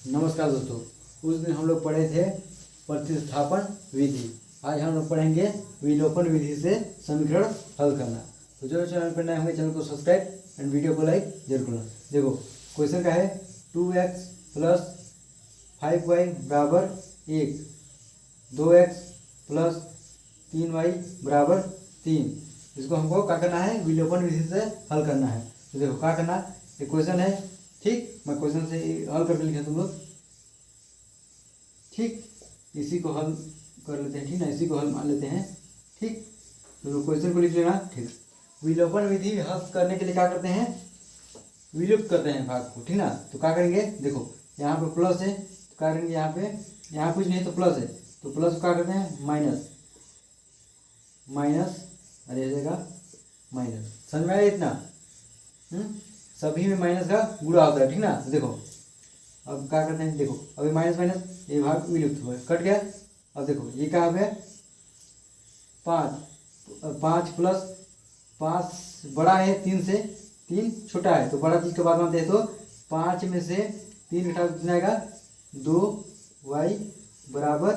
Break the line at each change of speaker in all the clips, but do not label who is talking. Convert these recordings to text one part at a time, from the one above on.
नमस्कार दोस्तों। उस दिन हम लोग पढ़े थे प्रतिस्थापन विधि। आज हम लोग पढ़ेंगे विलोपन विधि से समीकरण हल करना। तो जो चैनल पर नए होंगे चैनल को सब्सक्राइब एंड वीडियो को लाइक जरूर करना। देखो क्वेश्चन का है 2x प्लस 5y बराबर 1, 2x प्लस 3y बराबर 3। इसको हमको क्या करना है, विलोपन विधि से हल करना है। तो देखो क्या करना, एक क्वेश्चन है, ठीक, मैं क्वेश्चन से हल करके लिखे तुम लोग, ठीक। इसी को हल कर लेते हैं, ठीक ना, इसी को हल मान लेते हैं, ठीक। तो क्वेश्चन को लिख लेना, ठीक। विलोपन विधि हल करने के लिए क्या करते हैं, विलुप्त करते हैं भाग को, ठीक ना। तो क्या करेंगे, देखो यहाँ पे प्लस है तो क्या करेंगे, यहाँ कुछ नहीं तो प्लस है, तो प्लस को क्या करते हैं माइनस, माइनस अरे जाएगा माइनस। समझ में आया इतना? सभी में माइनस का गुणा होता है, ठीक ना। तो देखो अब क्या करते हैं, देखो अभी माइनस माइनस ये भाग विलुप्त हुआ, कट गया। अब देखो ये क्या है, 5 प्लस 5 बड़ा है 3 से, 3 छोटा है, तो बड़ा चीज़ के बाद मानते हैं। तो 5 में से 3 घटा कितना आएगा, 2y बराबर,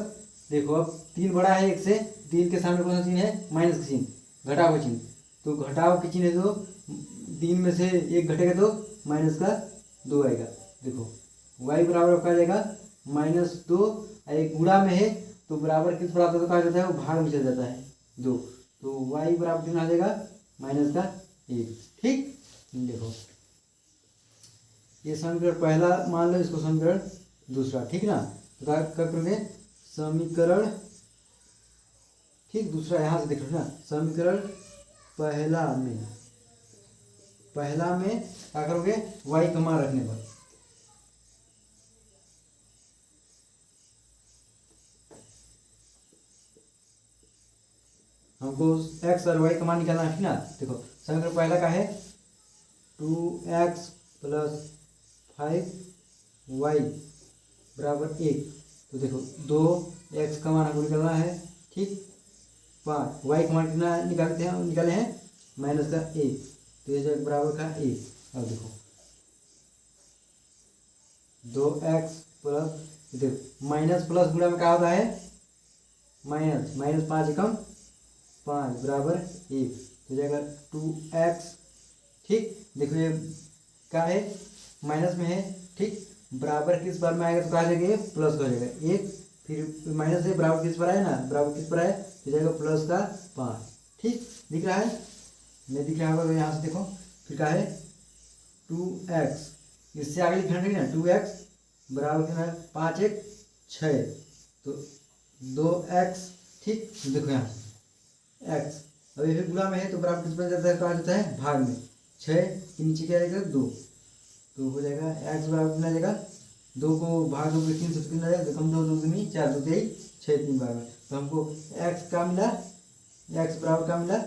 देखो अब 3 बड़ा है 1 से, 3 के सामने कौन सा चिन्ह है, माइनस का चिन्ह, घटाव का चिन्ह। तो घटाव के चिन्ह है तो 3 में से 1 घटेगा तो माइनस का 2 आएगा। देखो y बराबर क्या आ जाएगा, -2, एक गुणा में है तो बराबर किस पर आता है, तो कहा जाता है वो भाग में चल जाता है 2। तो y बराबर कितना आ जाएगा, -1, ठीक। देखो ये समीकरण पहला मान लो, इसको समीकरण दूसरा, ठीक ना। तो क्या करोगे, समीकरण, ठीक, दूसरा यहाँ से देख लो ना, समीकरण पहला में क्या करोगे, y का मान रखने पर, हमको x और y का मान निकालना है, ठीक ना। देखो समीकरण पहला का है 2x प्लस 5y बराबर 1। तो देखो 2x का मान हमको निकालना है, ठीक। 5 y का मान कितना निकाले हैं माइनस का 1, तो ये जो बराबर का 1। अब देखो 2x प्लस, देखो माइनस प्लस गुणा में क्या होता है, माइनस, माइनस 5 एकम 5 बराबर 1, तो जाएगा 2x, ठीक। देखो ये क्या है, माइनस में है, ठीक, बराबर किस बार में आएगा, तो कहा जाएगा प्लस का जाएगा 1, फिर माइनस से बराबर किस पर आए ना, बराबर किस पर आए, तो जाएगा प्लस का 5, ठीक। दिख रहा है, नहीं दिख रहा होगा यहाँ से देखो, फिर क्या है 2x, इससे आगे लिखना है ना, 2x बराबर कितना है, 5 1 6, तो 2x, ठीक। देखो यहाँ x, अभी फिर गुणा में है तो बराबर किस पर जाता है, कहा जाता है भाग में, 6 के नीचे क्या आएगा 2, तो हो जाएगा x बराबर कितना जाएगा, 2 को भाग 2 3 से कितना जाएगा, कम 2 2 दूनी 4, 2 3 6 3 बार में। तो हमको x का मिला, x बराबर का मिला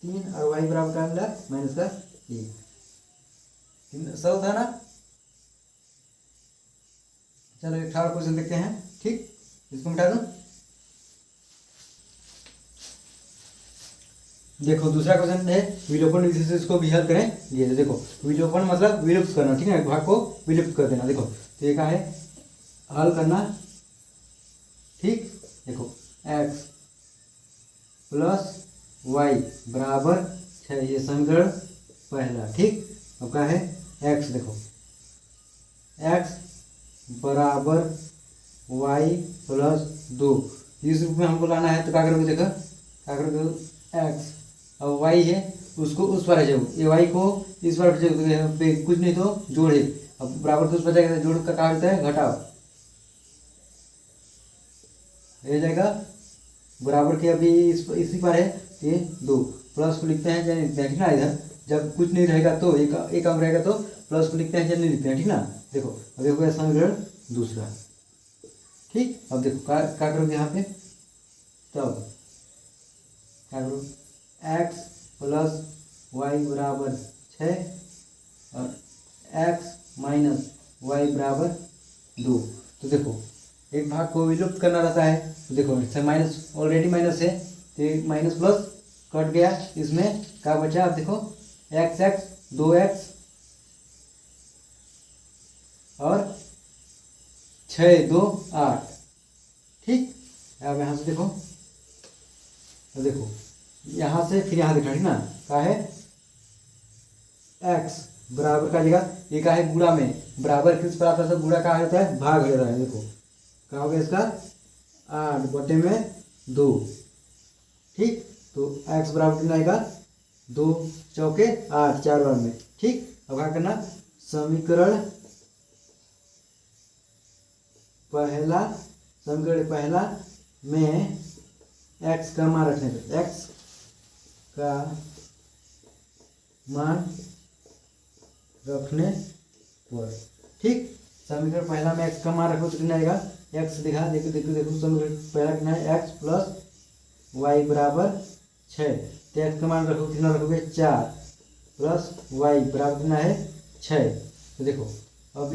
3 और y बराबर का मिला माइनस का 1। सरल था ना। चलो एक 18 क्वेश्चन देखते हैं, ठीक, इसको मिटा दो। देखो दूसरा क्वेश्चन है विलोपन विधि से इसको भी हल करें। ये देखो विलोपन मतलब विलुप्त करना, ठीक है, एक भाग को विलुप्त कर देना। देखो तो ये क्या है, हल करना, ठीक। देखो x प्लस y बराबर 6, ये समीकरण पहला, ठीक। अब क्या है x, देखो x बराबर y प्लस 2, इस रूप में हमको लाना है। तो क्या करोगे, देखो क्या करोगे, x अब y है उसको उस पर जाओ, ये y को इस पर जाओ, कुछ नहीं तो जोड़े, अब बराबर तो उस पर जाएगा, जोड़ का क्या होता है घटाव, ये जाएगा बराबर के, अभी इसी पर है तो ये 2, प्लस को लिखते हैं या नहीं लिखते हैं, ठीक ना। इधर जब कुछ नहीं रहेगा तो एक अंक रहेगा तो प्लस को लिखते हैं या नहीं लिखते हैं, ठीक ना। देखो अब देखो समीकरण दूसरा, ठीक। अब देखो क्या करोगे यहाँ पे, तब क्या करो, x प्लस y बराबर 6 और x माइनस y बराबर 2। तो देखो एक भाग को विलुप्त करना रहता है, तो देखो इससे माइनस, ऑलरेडी माइनस है तो माइनस प्लस कट गया, इसमें क्या बचा, अब देखो x 2x और 6 2 8। ठीक, अब यहाँ से देखो, देखो यहाँ से फिर यहाँ देखा, ठीक ना, क्या है x बराबर का जगह ये का है गुणा में, बराबर किस बराबर से गुणा का होता है, भाग ले रहा है। देखो क्या हो गया इसका 8 बटे में 2। ठीक, तो x बराबर कितना आएगा 2 चौके 8 4 बार में। ठीक, अब क्या करना, समीकरण पहला में x का मान रखने पे, x का मान रखने पर। ठीक, समीकरण पहला में x का मान रखो तो कितना आएगा, x दिखा, देखो देखो देखो, समीकरण पहला कितना है, x प्लस वाई बराबर 6। तो x का मान रखो, कितना रखोगे 4 प्लस वाई बराबर कितना है 6। तो देखो अब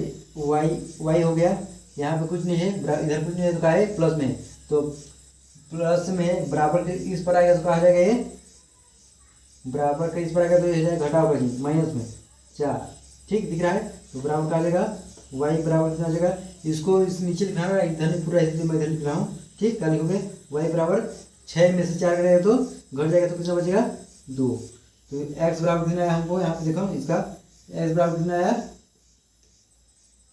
y हो गया, यहाँ पे कुछ नहीं है, इधर कुछ नहीं है, तो क्या है प्लस में है, तो प्लस में बराबर के इस पर आएगा तो कहा जाएगा, ये बराबर का इस पर आएगा तो ये जाएगा घटाओ का चिन्ह, माइनस में 4। ठीक दिख रहा है, तो बराबर का जाएगा y बराबर कितना जाएगा, इसको इस नीचे लिखना है, इधर पूरा ऐसे मैं इधर लिख रहा हूँ। ठीक, क्या लिखोगे y बराबर 6 में से 4 करेगा तो घट जाएगा, तो कितना बचेगा 2। तो x बराबर कितना आया हमको, यहाँ पे देखो इसका x बराबर कितना आया,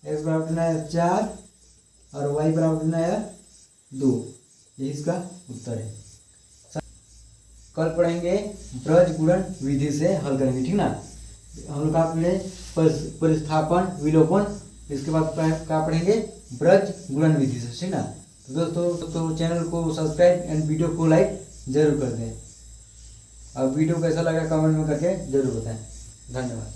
x बराबर कितना आया 4 और y बराबर कितना आया 2। यही इसका उत्तर है। कल पढ़ेंगे ब्रज गुणन विधि से हल करेंगे। ठीक ना, हम लोग का परिस्थापन विलोपन, इसके बाद क्या पढ़ेंगे ब्रज गुणन विधि से। ठीक ना, तो दोस्तों चैनल को सब्सक्राइब एंड वीडियो को लाइक जरूर कर दें, और वीडियो कैसा लगा कमेंट में करके जरूर बताएं। धन्यवाद।